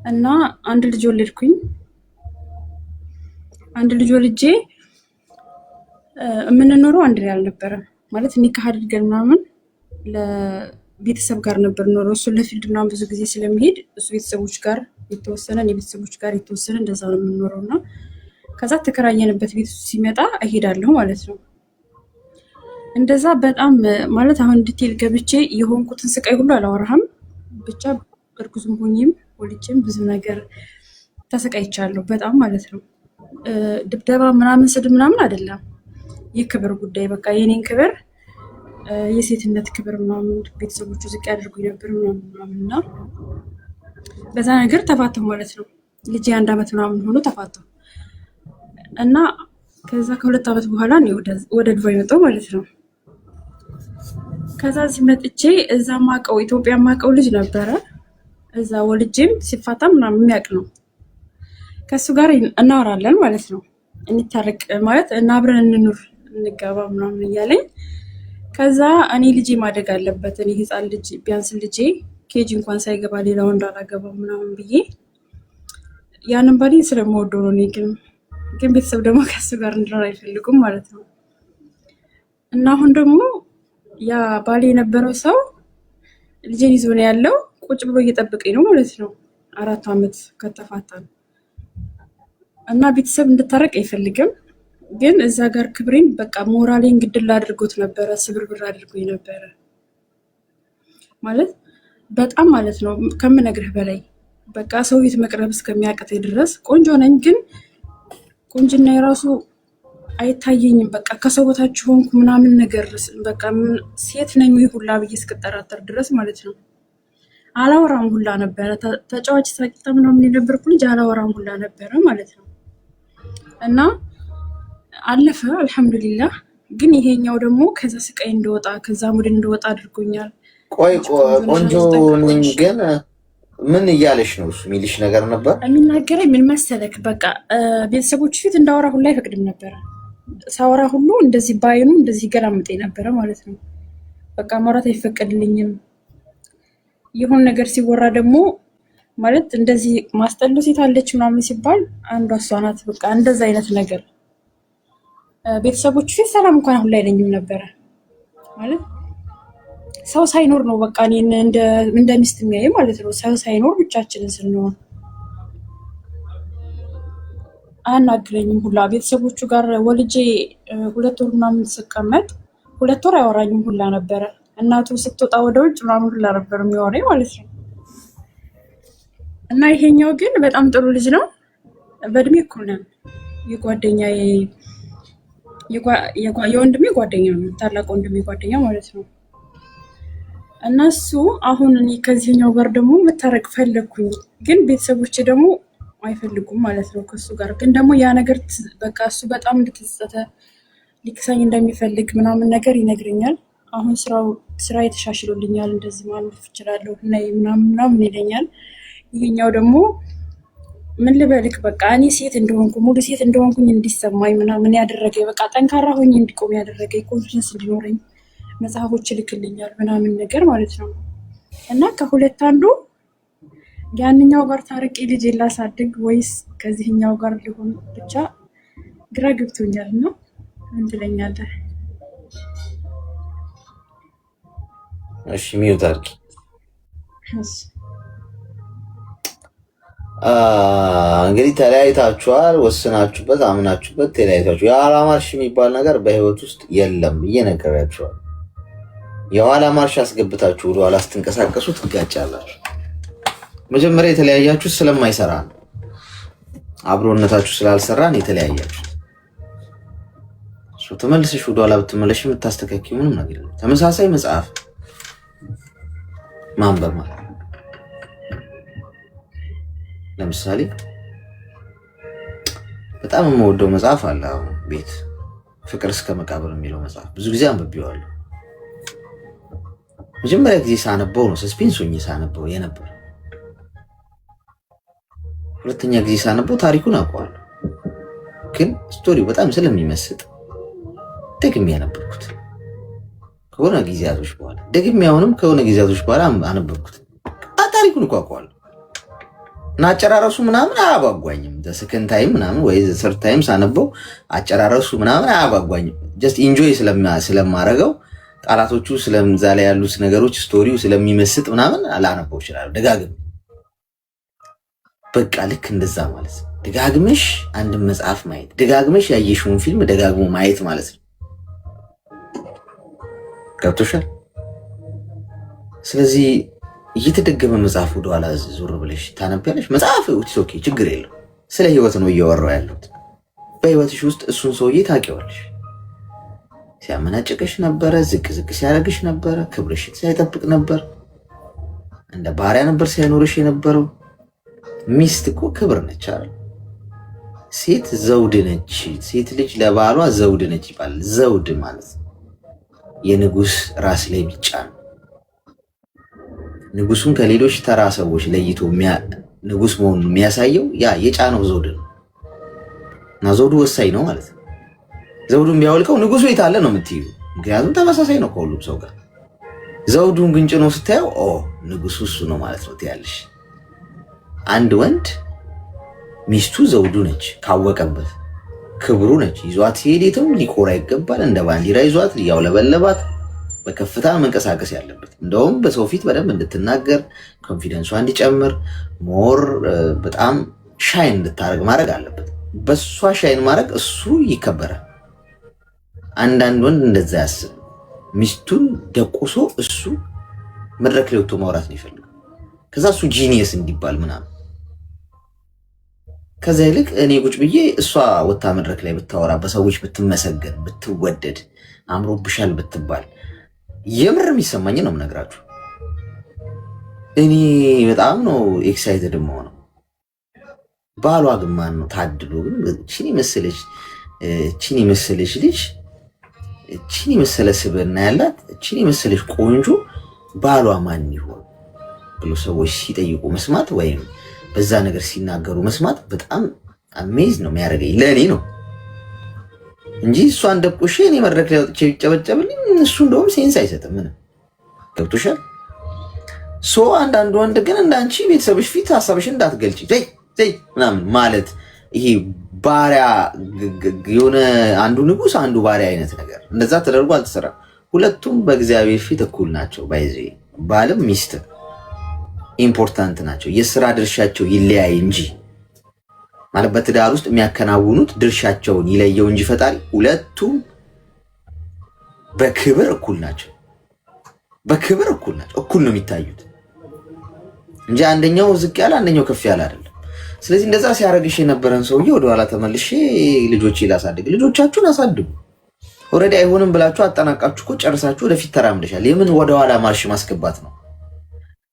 እና አንድ ልጅ ወለድኩኝ። አንድ ልጅ ወልጄ የምንኖረው አንድ ላይ አልነበረም። ማለት ኒካህ አድርገን ምናምን ለቤተሰብ ጋር ነበር ኖረው። እሱ ለፊልድ ምናምን ብዙ ጊዜ ስለሚሄድ እሱ ቤተሰቦች ጋር የተወሰነ እኔ ቤተሰቦች ጋር የተወሰነ እንደዛ ነው የምንኖረው። እና ከዛ ተከራየንበት ቤት ሲመጣ እሄዳለሁ ማለት ነው። እንደዛ በጣም ማለት አሁን ዲቴል ገብቼ የሆንኩትን ስቃይ ሁሉ አላወራህም። ብቻ እርጉዝም ሆኜም ወልጄም ብዙ ነገር ተሰቃይቻለሁ በጣም ማለት ነው። ድብደባ ምናምን ስድብ ምናምን አይደለም፣ የክብር ጉዳይ በቃ የኔን ክብር የሴትነት ክብር ምናምን ቤተሰቦቹ ዝቅ ያደርጉኝ ነበር ምናምን እና በዛ ነገር ተፋተው ማለት ነው። ልጄ 1 ዓመት ምናምን ሆኖ ተፋተው እና ከዛ ከ2 ዓመት በኋላ እኔ ወደ ዱባይ መጣሁ ማለት ነው። ከዛ እዚህ መጥቼ እዛ ማቀው ኢትዮጵያ ማቀው ልጅ ነበረ። እዛ ወልጄም ሲፋታ ምናምን የሚያውቅ ነው። ከሱ ጋር እናወራለን ማለት ነው። እንታረቅ ማለት እና አብረን እንኑር እንጋባ ምናምን እያለኝ ከዛ እኔ ልጄ ማደግ አለበት፣ እኔ ህፃን ልጅ ቢያንስ ልጄ ኬጂ እንኳን ሳይገባ ሌላ ወንድ አላገባም ምናምን ብዬ ያንን ባሌ ስለምወደው ነው። እኔ ግን ቤተሰብ ደግሞ ከሱ ጋር እንድኖር አይፈልጉም ማለት ነው። እና አሁን ደግሞ ያ ባሌ የነበረው ሰው ልጄን ይዞ ነው ያለው፣ ቁጭ ብሎ እየጠበቀኝ ነው ማለት ነው። 4 ዓመት ከተፋታን እና ቤተሰብ እንድታረቅ አይፈልግም። ግን እዛ ጋር ክብሬን በቃ ሞራሌን ግድል አድርጎት ነበረ፣ ስብርብር አድርጎኝ ነበረ ማለት በጣም ማለት ነው ከምነግርህ በላይ በቃ ሰው ቤት መቅረብ እስከሚያቅተኝ ድረስ ቆንጆ ነኝ፣ ግን ቁንጅና የራሱ አይታየኝም። በቃ ከሰው በታች ሆንኩ ምናምን ነገር በቃ ሴት ነኝ ሁላ ብዬ እስክጠራጠር ድረስ ማለት ነው። አላወራም ሁላ ነበረ። ተጫዋች ሳቂታ ምናምን የነበርኩ ልጅ አላወራም ሁላ ነበረ ማለት ነው። እና አለፈ አልሐምዱሊላህ። ግን ይሄኛው ደግሞ ከዛ ስቃይ እንደወጣ ከዛ ሙድ እንደወጣ አድርጎኛል። ቆይ ቆንጆ ነኝ ግን ምን እያለሽ ነው? እሱ የሚልሽ ነገር ነበር? የሚናገረኝ ምን መሰለክ፣ በቃ ቤተሰቦች ፊት እንዳወራ ሁላ አይፈቅድም ነበረ። ሳወራ ሁሉ እንደዚህ ባይኑ እንደዚህ ገላምጠኝ ነበረ ማለት ነው። በቃ ማውራት አይፈቀድልኝም። ይሁን ነገር ሲወራ ደግሞ ማለት እንደዚህ ማስጠሉ ሴት አለች ምናምን ሲባል አንዷ እሷ ናት። በቃ እንደዛ አይነት ነገር ቤተሰቦች ፊት ሰላም እንኳን አሁን ላይ አይለኝም ነበረ ማለት ሰው ሳይኖር ነው በቃ እኔን እንደ ሚስት የሚያይ ማለት ነው። ሰው ሳይኖር ብቻችንን ስንሆን አያናግረኝም ሁላ። ቤተሰቦቹ ጋር ወልጄ 2 ወር ምናምን ስቀመጥ 2 ወር አያወራኝም ሁላ ነበረ። እናቱ ስትወጣ ወደ ውጭ ምናምን ሁላ ነበር የሚያወራኝ ማለት ነው። እና ይሄኛው ግን በጣም ጥሩ ልጅ ነው። በእድሜ እኩል ነን። የወንድሜ ጓደኛ ነው፣ ታላቅ ወንድሜ ጓደኛ ማለት ነው። እና እሱ አሁን እኔ ከዚህኛው ጋር ደግሞ መታረቅ ፈለግኩኝ፣ ግን ቤተሰቦቼ ደግሞ አይፈልጉም ማለት ነው ከሱ ጋር። ግን ደግሞ ያ ነገር በቃ እሱ በጣም እንደተጸጸተ ሊክሳኝ እንደሚፈልግ ምናምን ነገር ይነግረኛል። አሁን ስራ የተሻሽሎልኛል፣ እንደዚህ ማለፍ እችላለሁ እና ምናምን ይለኛል። ይሄኛው ደግሞ ምን ልበልክ በቃ እኔ ሴት እንደሆንኩ ሙሉ ሴት እንደሆንኩኝ እንዲሰማኝ ምናምን ያደረገኝ፣ በቃ ጠንካራ ሆኜ እንዲቆም ያደረገኝ፣ ኮንፊደንስ እንዲኖረኝ መጽሐፎች ይልክልኛል ምናምን ነገር ማለት ነው። እና ከሁለት አንዱ ያንኛው ጋር ታርቄ ልጅ ላሳድግ ወይስ ከዚህኛው ጋር ሊሆን ብቻ ግራ ገብቶኛል። እና ምን ትለኛለህ? እሺ ሚውት አድርጊ። እንግዲህ ተለያይታችኋል፣ ወስናችሁበት አምናችሁበት ተለያይታችሁ የኋላ ማርሽ የሚባል ነገር በህይወት ውስጥ የለም እየነገራችኋል። የኋላ ማርሽ አስገብታችሁ ወደ ኋላ ስትንቀሳቀሱ ትጋጫላችሁ። መጀመሪያ የተለያያችሁ ስለማይሰራ ነው፣ አብሮነታችሁ ስላልሰራን የተለያያችሁ። ተመልሰሽ ወደ ኋላ ብትመለሽ የምታስተካክዪው ምንም ነገር የለም። ተመሳሳይ መጽሐፍ ማንበብ ማለት ለምሳሌ በጣም የምወደው መጽሐፍ አለ አሁን ቤት ፍቅር እስከ መቃብር የሚለው መጽሐፍ ብዙ ጊዜ አንብቤዋለሁ። መጀመሪያ ጊዜ ሳነበው ነው ሰስፔንስ ሆኜ ሳነበው የነበር። ሁለተኛ ጊዜ ሳነበው ታሪኩን አውቀዋለሁ፣ ግን ስቶሪው በጣም ስለሚመስጥ ደግሜ ያነበብኩት ከሆነ ጊዜያቶች በኋላ ደግሜ አሁንም ከሆነ ጊዜያቶች በኋላ አነበብኩት። ታሪኩን እኮ አውቀዋለሁ እና አጨራረሱ ምናምን አያጓጓኝም። ዘሰከንድ ታይም ምናምን ወይ ዘሰርድ ታይም ሳነበው አጨራረሱ ምናምን አያጓጓኝም። ጀስት ኢንጆይ ስለማረገው ቃላቶቹ ስለምዛ ላይ ያሉት ነገሮች ስቶሪው ስለሚመስጥ ምናምን አላነበው ይችላል። ደጋግም በቃ ልክ እንደዛ ማለት ነው። ደጋግመሽ አንድ መጽሐፍ ማየት፣ ደጋግመሽ ያየሽውን ፊልም ደጋግሞ ማየት ማለት ነው። ገብቶሻል? ስለዚህ እየተደገመ መጽሐፍ ወደኋላ ዞር ብለሽ ታነቢያለሽ። መጽሐፍ ኦኬ ችግር የለው። ስለ ህይወት ነው እያወራው ያለሁት። በህይወትሽ ውስጥ እሱን ሰውዬ ታውቂዋለሽ። ሲያመናጭቅሽ ነበረ፣ ዝቅ ዝቅ ሲያደርግሽ ነበረ፣ ክብርሽን ሳይጠብቅ ነበር፣ እንደ ባሪያ ነበር ሲያኖርሽ የነበረው። ሚስት እኮ ክብር ነች አይደል? ሴት ዘውድ ነች። ሴት ልጅ ለባሏ ዘውድ ነች ይባላል። ዘውድ ማለት የንጉስ ራስ ላይ ብቻ ነው። ንጉሱን ከሌሎች ተራ ሰዎች ለይቶ ንጉስ መሆኑን የሚያሳየው ያ የጫነው ዘውድ ነው። እና ዘውዱ ወሳኝ ነው ማለት ነው። ዘውዱን ቢያወልቀው ንጉሱ የት አለ ነው የምትይው። ምክንያቱም ተመሳሳይ ነው ከሁሉም ሰው ጋር። ዘውዱን ግን ጭኖ ስታየው ንጉሱ እሱ ነው ማለት ነው ትያለሽ። አንድ ወንድ ሚስቱ ዘውዱ ነች ካወቀበት፣ ክብሩ ነች። ይዟት ሲሄድ የትም ሊኮራ ይገባል። እንደ ባንዲራ ይዟት ሊያውለበለባት፣ በከፍታ መንቀሳቀስ ያለበት። እንደውም በሰው ፊት በደንብ እንድትናገር፣ ኮንፊደንሷ እንዲጨምር፣ ሞር በጣም ሻይን እንድታረግ ማድረግ አለበት። በሷ ሻይን ማድረግ እሱ ይከበራል። አንዳንድ ወንድ እንደዛ ያስብ። ሚስቱን ደቁሶ እሱ መድረክ ላይ ወጥቶ ማውራት ነው ይፈልጋል። ከዛ እሱ ጂኒየስ እንዲባል ምናምን። ከዛ ይልቅ እኔ ቁጭ ብዬ እሷ ወታ መድረክ ላይ ብታወራ፣ በሰዎች ብትመሰገን፣ ብትወደድ፣ አምሮብሻል ብትባል የምር የሚሰማኝ ነው የምነግራችሁ። እኔ በጣም ነው ኤክሳይትድ የምሆነው። ባሏ ግን ማን ነው ታድሎ ግን እቺን የመሰለች ልጅ፣ እቺን የመሰለ ስብዕና ያላት፣ እቺን የመሰለች ቆንጆ ባሏ ማን ይሆን ብሎ ሰዎች ሲጠይቁ መስማት ወይም በዛ ነገር ሲናገሩ መስማት በጣም አሜዝ ነው የሚያደርገኝ። ለእኔ ነው እንጂ እሷን ደቁሼ እኔ መድረክ ላይ ወጥቼ ቢጨበጨብልኝ እሱ እንደውም ሴንስ አይሰጥም። ምንም ገብቶሻል? አንዳንድ ወንድ ግን እንዳንቺ ቤተሰብሽ ፊት ሀሳብሽን እንዳትገልጪ ዘይ ምናምን ማለት ይሄ ባሪያ የሆነ አንዱ ንጉስ አንዱ ባሪያ አይነት ነገር እንደዛ ተደርጎ አልተሰራም። ሁለቱም በእግዚአብሔር ፊት እኩል ናቸው። ባይዜ ባልም ሚስት ኢምፖርታንት ናቸው። የስራ ድርሻቸው ይለያይ እንጂ ማለት በትዳር ውስጥ የሚያከናውኑት ድርሻቸውን ይለየው እንጂ ፈጣሪ ሁለቱም በክብር እኩል ናቸው። በክብር እኩል ናቸው። እኩል ነው የሚታዩት እንጂ አንደኛው ዝቅ ያለ አንደኛው ከፍ ያለ አይደለም። ስለዚህ እንደዛ ሲያረግሽ የነበረን ሰውዬ ወደኋላ ተመልሼ ልጆቼ ላሳድግ፣ ልጆቻችሁን አሳድጉ። ኦልሬዲ አይሆንም ብላችሁ አጠናቃችሁ እኮ ጨርሳችሁ ወደፊት ተራምደሻል። የምን ወደኋላ ማርሽ ማስገባት ነው?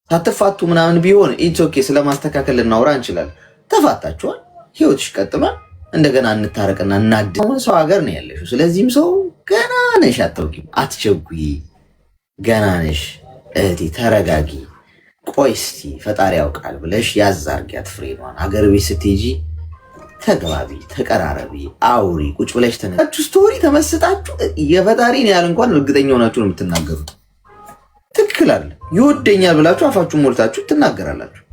ሳትፋቱ ምናምን ቢሆን ኢትስ ኦኬ፣ ስለማስተካከል ልናወራ እንችላለን። ተፋታችኋል፣ ህይወትሽ ቀጥሏል። እንደገና እንታረቅና እናድስ። አሁን ሰው ሀገር ነው ያለሽው። ስለዚህም ሰው ገና ነሽ፣ አትወጊም፣ አትቸጉይ፣ ገና ነሽ እህቴ፣ ተረጋጊ። ቆይ እስቲ ፈጣሪ ያውቃል ብለሽ ያዝ አድርጊያት ፍሬኗን። ሀገር ቤት ስትሄጂ ተግባቢ፣ ተቀራረቢ፣ አውሪ። ቁጭ ብለሽ ተነጋችሁ ስቶሪ ተመስጣችሁ የፈጣሪን ያህል እንኳን እርግጠኛ ሆናችሁ ነው የምትናገሩት። ትክክል አለ። ይወደኛል ብላችሁ አፋችሁን ሞልታችሁ ትናገራላችሁ።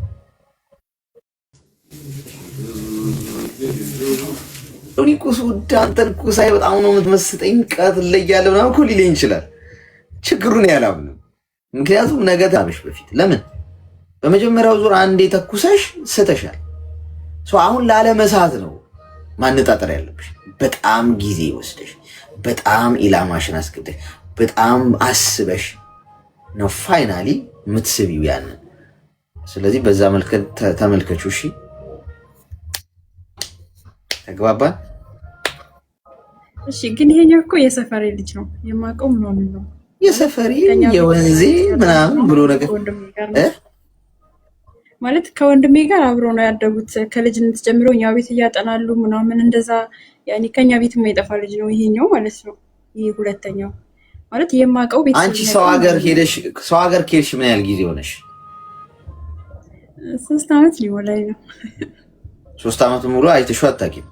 እኔ እኮ ስወድ አንተን እኮ ሳይ በጣም ነው የምትመስጠኝ፣ ቀት ለያለ ምናምን እኮ ሊለኝ ይችላል። ችግሩን ያላምንም። ምክንያቱም ነገ ታብሽ በፊት ለምን በመጀመሪያው ዙር አንዴ ተኩሰሽ ስተሻል። አሁን ላለመሳት ነው ማነጣጠር ያለብሽ። በጣም ጊዜ ወስደሽ፣ በጣም ኢላማሽን አስገብተሽ፣ በጣም አስበሽ ነው ፋይናሊ የምትስቢው ያንን። ስለዚህ በዛ መልክ ተመልከቹ። እሺ ተግባባን? እሺ። ግን ይሄኛው እኮ የሰፈሬ ልጅ ነው የማውቀው ምናምን ነው የሰፈሬ የወንዜ ምናምን ብሎ ነገር ማለት ከወንድሜ ጋር አብሮ ነው ያደጉት ከልጅነት ጀምሮ እኛ ቤት እያጠናሉ ምናምን እንደዛ። ያኔ ከኛ ቤት የማይጠፋ ልጅ ነው ይሄኛው ማለት ነው። ይሄ ሁለተኛው ማለት የማውቀው ቤት። አንቺ ሰው ሀገር ከሄድሽ ምን ያህል ጊዜ ሆነሽ? 3 ዓመት ሊሞላኝ ነው። 3 ዓመት ሙሉ አይተሽው አታውቂም?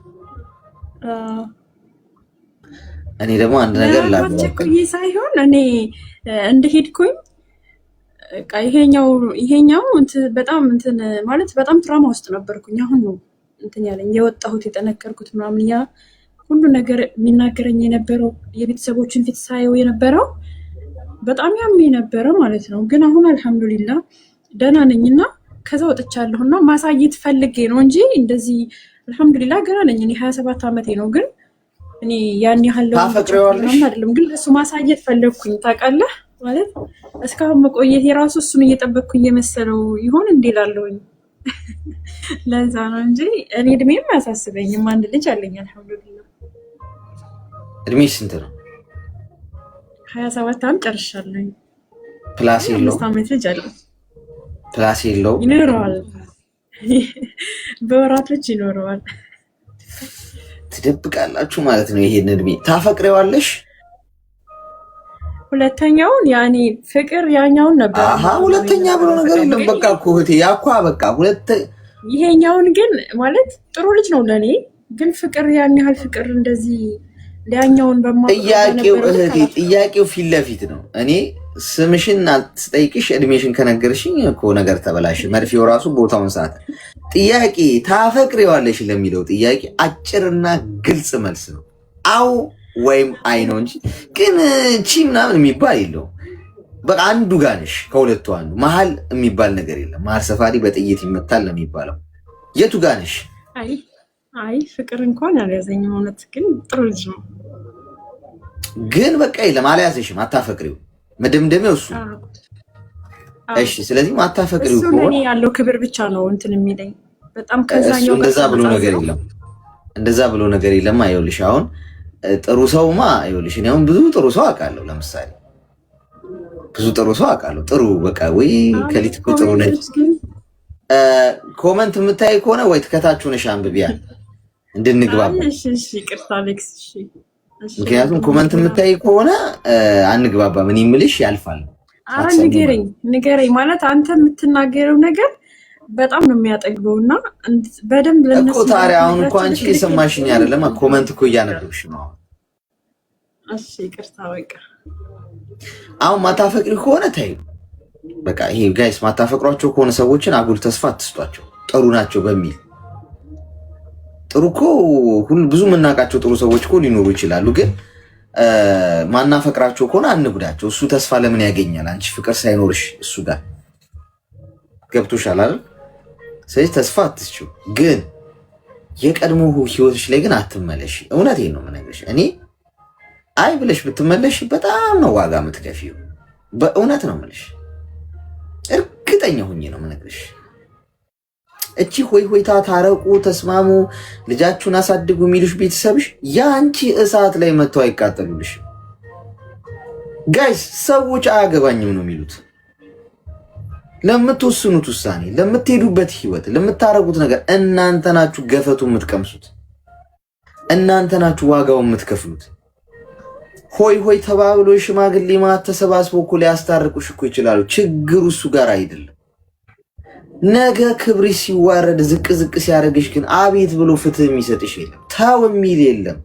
እኔ ደግሞ አንድ ነገር ላልኩኝ ሳይሆን እኔ እንደሄድኩኝ በቃ ይሄኛው በጣም ማለት በጣም ትራማ ውስጥ ነበርኩኝ። አሁን ነው ያለኝ የወጣሁት የጠነከርኩት ምናምን ያ ሁሉ ነገር የሚናገረኝ የነበረው የቤተሰቦችን ፊት ሳየው የነበረው በጣም ያም የነበረ ማለት ነው። ግን አሁን አልሐምዱሊላህ ደህና ነኝና ከዛ ወጥቻለሁና ማሳየት ፈልጌ ነው እንጂ እንደዚህ አልሐምዱሊላህ ገና ነኝ። እኔ 27 ዓመቴ ነው። ግን እኔ ያን ያህል አይደለም። ግን እሱ ማሳየት ፈለግኩኝ ታውቃለህ። ማለት እስካሁን መቆየት የራሱ እሱን እየጠበቅኩኝ የመሰለው ይሆን እንዴ እላለሁኝ። ለዛ ነው እንጂ እኔ እድሜም አያሳስበኝም። አንድ ልጅ አለኝ አልሐምዱሊላህ። እድሜ ስንት ነው? 27 ዓመት ጨርሻለሁ። ፕላስ የለው? 5 ዓመት ልጅ አለ። ፕላስ የለው? ይኖረዋል፣ በወራቶች ይኖረዋል። ትደብቃላችሁ ማለት ነው። ይሄን እድሜ ታፈቅሬዋለሽ? ሁለተኛውን ያኔ ፍቅር ያኛውን ነበር። ሁለተኛ ብሎ ነገር የለም። በቃ እኮ እህቴ ያኳ በቃ ይሄኛውን ግን ማለት ጥሩ ልጅ ነው ለኔ። ግን ፍቅር ያን ያህል ፍቅር እንደዚህ ሊያኛውን ጥያቄው እህቴ ጥያቄው ፊት ለፊት ነው። እኔ ስምሽን ስጠይቅሽ እድሜሽን ከነገርሽኝ እኮ ነገር ተበላሽ። መርፌው ራሱ ቦታውን ሰዓት ጥያቄ ታፈቅሪዋለሽ ለሚለው ጥያቄ አጭርና ግልጽ መልስ ነው፣ አው ወይም አይ ነው እንጂ ግን ቺ ምናምን የሚባል የለውም። በቃ አንዱ ጋር ነሽ ከሁለቱ አንዱ። መሀል የሚባል ነገር የለም። መሀል ሰፋሪ በጥይት ይመታል ነው የሚባለው። የቱ ጋር ነሽ? አይ ፍቅር እንኳን አልያዘኝም። እውነት ግን ጥሩ ልጅ ነው። ግን በቃ የለም አልያዘሽም። አታፈቅሪው መደምደሚያው እሱ። እሺ ስለዚህ ማታፈቅሪው እሱ ለኔ ያለው ክብር ብቻ ነው የሚለኝ በጣም ከዛኛው። እንደዛ ብሎ ነገር የለም። እንደዛ ብሎ ነገር የለም። አይውልሽ አሁን ጥሩ ሰውማ አይውልሽ። እኔ አሁን ብዙ ጥሩ ሰው አውቃለሁ። ለምሳሌ ብዙ ጥሩ ሰው አውቃለሁ። ጥሩ በቃ ወይ ከሊት እኮ ጥሩ ነች። ኮመንት የምታይ ከሆነ ወይ ከታች ሆነሽ አንብቢያ እንድንግባባ። እሺ ይቅርታ አሌክስ። እሺ ምክንያቱም ኮመንት የምታይ ከሆነ አንግባባም። እኔ የምልሽ ያልፋል። ንገረኝ ማለት አንተ የምትናገረው ነገር በጣም ነው የሚያጠግበውና በደንብ ለነሱ እኮ ታዲያ አሁን እኮ አንቺ የሰማሽኝ አይደለም። ኮመንት እኮ እያነበብሽ ነው። እሺ ይቅርታ በቃ አሁን ማታፈቅሪ ከሆነ ተይው በቃ። ይሄ ጋይስ ማታፈቅሯቸው ከሆነ ሰዎችን አጉል ተስፋ አትስጧቸው። ጥሩ ናቸው በሚል ጥሩ እኮ ብዙ የምናውቃቸው ጥሩ ሰዎች እኮ ሊኖሩ ይችላሉ። ግን ማናፈቅራቸው ከሆነ አንጉዳቸው። እሱ ተስፋ ለምን ያገኛል? አንቺ ፍቅር ሳይኖርሽ እሱ ጋር ገብቶሻል አይደል? ስለዚህ ተስፋ አትስጪው። ግን የቀድሞ ህይወትሽ ላይ ግን አትመለሽ። እውነቴን ነው የምነግርሽ። እኔ አይ ብለሽ ብትመለሽ በጣም ነው ዋጋ የምትከፊው። በእውነት ነው የምልሽ። እርግጠኛ ሁኜ ነው የምነግርሽ። እቺ ሆይታ ታረቁ፣ ተስማሙ፣ ልጃችሁን አሳድጉ የሚሉሽ ቤተሰብሽ የአንቺ እሳት ላይ መጥተው አይቃጠሉልሽ። ጋይስ ሰዎች አያገባኝም ነው የሚሉት። ለምትወስኑት ውሳኔ፣ ለምትሄዱበት ህይወት፣ ለምታረጉት ነገር እናንተ ናችሁ ገፈቱ የምትቀምሱት። እናንተ ናችሁ ዋጋው የምትከፍሉት። ሆይ ተባብሎ ሽማግሌ ማት ተሰባስቦ እኮ ሊያስታርቁሽ እኮ ይችላሉ። ችግሩ እሱ ጋር አይደለም። ነገ ክብርሽ ሲዋረድ ዝቅ ሲያደርግሽ ግን አቤት ብሎ ፍትህ የሚሰጥሽ የለም። ታው የሚል የለም።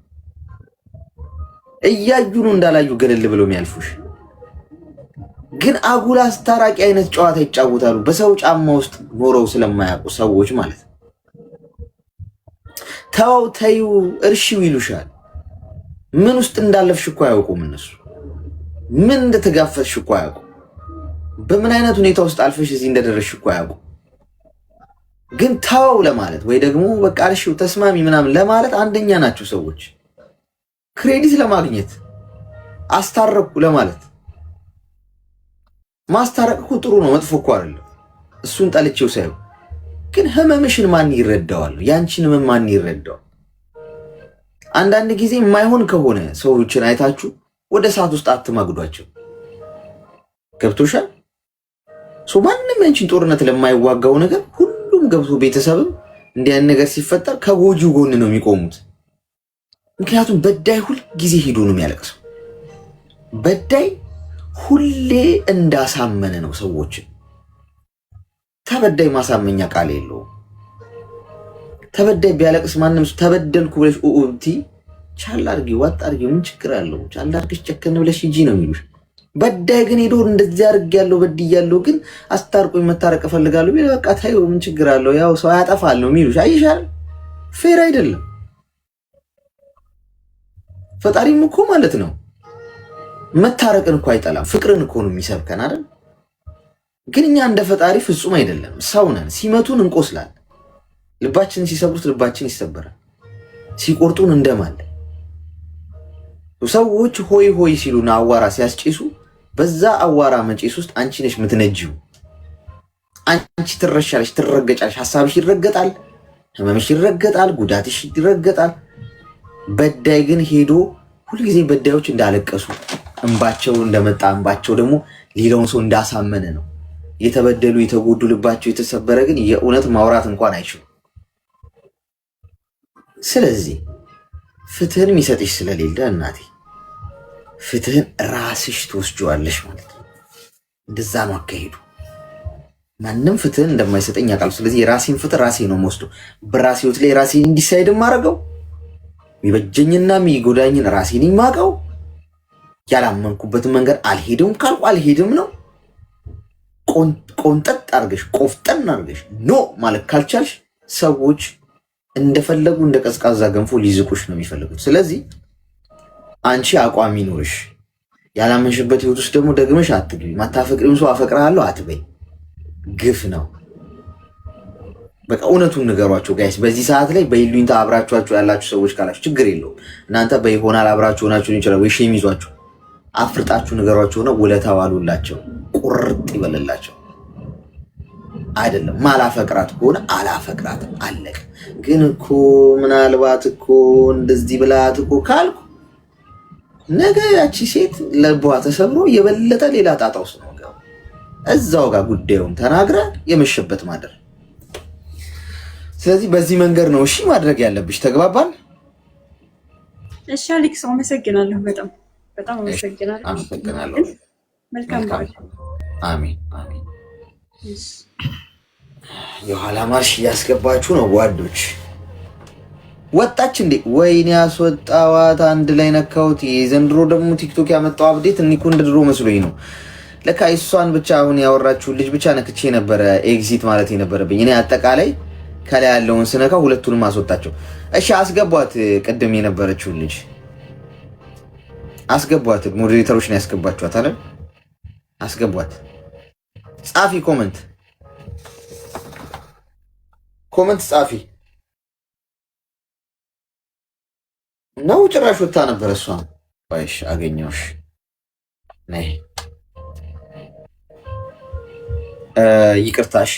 እያዩ ነው እንዳላዩ ገለል ብሎ የሚያልፉሽ። ግን አጉል አስታራቂ አይነት ጨዋታ ይጫወታሉ። በሰው ጫማ ውስጥ ኖረው ስለማያውቁ ሰዎች ማለት ነው። ታው ተዩ እርሺው ይሉሻል። ምን ውስጥ እንዳለፍሽ እኮ አያውቁም እነሱ። ምን እንደተጋፈጥሽ እኮ አያውቁም። በምን አይነት ሁኔታ ውስጥ አልፈሽ እዚህ እንደደረስሽ እኮ አያውቁም። ግን ታው ለማለት ወይ ደግሞ በቃ እርሺው ተስማሚ ምናምን ለማለት አንደኛ ናቸው ሰዎች። ክሬዲት ለማግኘት አስታረቁ ለማለት ማስታረቅ እኮ ጥሩ ነው፣ መጥፎ እኮ አይደለም። እሱን ጠልቼው ሳይሆን ግን ህመምሽን ማን ይረዳዋል? ያንቺን ህመም ማን ይረዳዋል? አንዳንድ ጊዜ የማይሆን ከሆነ ሰዎችን አይታችሁ ወደ እሳት ውስጥ አትማግዷቸው። ገብቶሻል? ማንም ያንቺን ጦርነት ለማይዋጋው ነገር ሁሉም ገብቶ ቤተሰብም እንዲህ አይነት ነገር ሲፈጠር ከጎጂው ጎን ነው የሚቆሙት። ምክንያቱም በዳይ ሁል ጊዜ ሄዶ ነው የሚያለቅሰው። በዳይ ሁሌ እንዳሳመነ ነው ሰዎችን። ተበዳይ ማሳመኛ ቃል የለውም። ተበዳይ ቢያለቅስ ማንም ተበደልኩ ብለሽ ኡኡቲ ቻል አድርጊ ዋጥ አድርጊ ምን ችግር አለው? ቻል አድርገሽ ጨከን ብለሽ ሂጂ ነው የሚሉሽ። በዳይ ግን ሄዶ እንደዚህ አድርጌያለሁ በድያለሁ ግን አስታርቁኝ መታረቅ እፈልጋለሁ ቢል በቃ ታዩ ምን ችግር አለው? ያው ሰው ያጠፋል ነው የሚሉሽ። አይሻል ፌር አይደለም። ፈጣሪም እኮ ማለት ነው መታረቅን እኮ አይጠላም፣ ፍቅርን እኮ ነው የሚሰብከን አይደል? ግን እኛ እንደ ፈጣሪ ፍጹም አይደለም፣ ሰው ነን። ሲመቱን እንቆስላለን፣ ልባችንን ሲሰብሩት ልባችን ይሰበራል፣ ሲቆርጡን እንደማለን። ሰዎች ሆይ ሆይ ሲሉና አዋራ ሲያስጭሱ በዛ አዋራ መጪስ ውስጥ አንቺ ነሽ የምትነጂው። አንቺ ትረሻለሽ፣ ትረገጫለሽ፣ ሐሳብሽ ይረገጣል፣ ህመምሽ ይረገጣል፣ ጉዳትሽ ይረገጣል። በዳይ ግን ሄዶ ሁልጊዜ በዳዮች እንዳለቀሱ እንባቸው እንደመጣ እንባቸው ደግሞ ሌላውን ሰው እንዳሳመነ ነው። የተበደሉ የተጎዱ ልባቸው የተሰበረ ግን የእውነት ማውራት እንኳን አይችሉም። ስለዚህ ፍትህን የሚሰጥሽ ስለሌለ እናቴ ፍትህን ራስሽ ትወስጂዋለሽ ማለት ነው። እንደዛ ነው አካሄዱ። ማንም ፍትህን እንደማይሰጠኝ ያውቃል። ስለዚህ የራሴን ፍትህ ራሴ ነው የምወስደው። በራሴ ህይወት ላይ ራሴን እንዲሳይድ የማደርገው የሚበጀኝና የሚጎዳኝን ራሴን የማውቀው። ያላመንኩበትን መንገድ አልሄድም ካልኩ አልሄድም ነው። ቆንጠጥ አድርገሽ ቆፍጠን አድርገሽ ኖ ማለት ካልቻልሽ ሰዎች እንደፈለጉ እንደ ቀዝቃዛ ገንፎ ሊዝቁሽ ነው የሚፈልጉት። ስለዚህ አንቺ አቋም ይኖርሽ። ያላመንሽበት ህይወት ውስጥ ደግሞ ደግመሽ አትግቢ። ማታፈቅሪውን ሰው አፈቅርሃለሁ አትበይ፣ ግፍ ነው። በቃ እውነቱን ንገሯቸው ጋይስ። በዚህ ሰዓት ላይ በይሉኝታ አብራችኋቸው ያላችሁ ሰዎች ካላችሁ ችግር የለውም። እናንተ በይሆናል አብራችሁ ሆናችሁ ይችላል ወይ ሼም ይዟችሁ አፍርጣችሁ ንገሯቸው ነው። ውለታ ዋሉላቸው፣ ቁርጥ ይበልላቸው። አይደለም ማላፈቅራት ከሆነ አላፈቅራት አለቀ። ግን እኮ ምናልባት እኮ እንደዚህ ብላት እኮ ካልኩ ነገ ያቺ ሴት ለቧ ተሰብሮ የበለጠ ሌላ ጣጣ ውስጥ ነው ገባ። እዛው ጋር ጉዳዩን ተናግረ የመሸበት ማደር። ስለዚህ በዚህ መንገድ ነው እሺ ማድረግ ያለብሽ። ተግባባን? እሺ አሌክስ አመሰግናለሁ። በጣም በጣም አመሰግናለሁ። መልካም በዓል። አሜን አሜን። የኋላ ማርሽ እያስገባችሁ ነው ጓዶች። ወጣች እንዴ? ወይኔ ያስወጣዋት አንድ ላይ ነካውት። የዘንድሮ ደግሞ ቲክቶክ ያመጣው አፕዴት እኒኩ እንደ ድሮ መስሎኝ ነው። ለካ እሷን ብቻ አሁን ያወራችሁን ልጅ ብቻ ነክቼ ነበረ ኤግዚት ማለት የነበረብኝ። እኔ አጠቃላይ ከላይ ያለውን ስነካ ሁለቱንም አስወጣቸው። እሺ አስገቧት። ቅድም የነበረችውን ልጅ አስገቧት። ሞዴሬተሮች ነው ያስገባችኋት አይደል? አስገቧት። ጻፊ ኮመንት ጻፊ ነው። ጭራሽ ወጣ ነበር እሷ። ባይሽ አገኘውሽ ነይ ይቅርታሽ